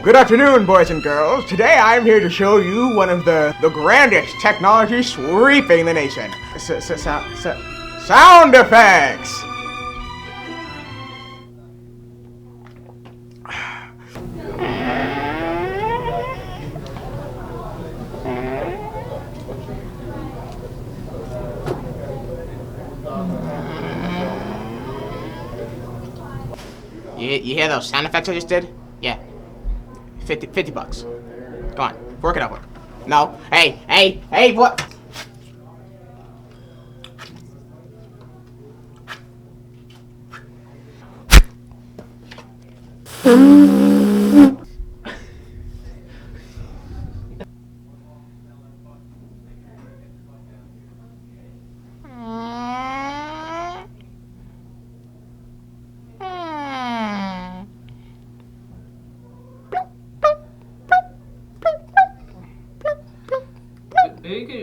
Good afternoon, boys and girls. Today I'm here to show you one of the grandest technologies sweeping the nation. Sound effects! You hear those sound effects I just did? Yeah. 50 bucks. Come on, work it over. No. Hey, what?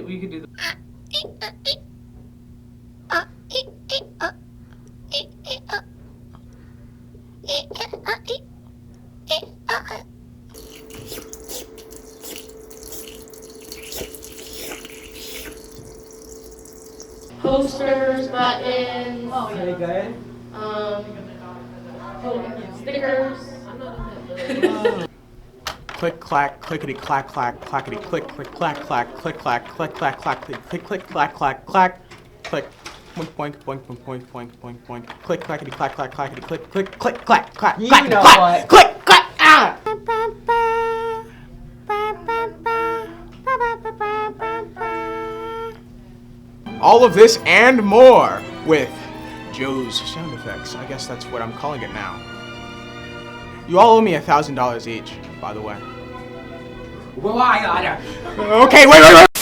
We could do the. Posters, buttons, Very good. stickers. Click clack, clickety clack clack, clackety click, click clack clack, click clack, click clack clack, click click clack clack clack, click. Boink boink boink boink boink boink boink. Click clackety clack clack clackety click click click clack clack You clackety know clack what? click clack ah. All of this and more with Joe's sound effects. I guess that's what I'm calling it now. You all owe me $1,000 each, by the way. Well, I gotta. Okay, wait.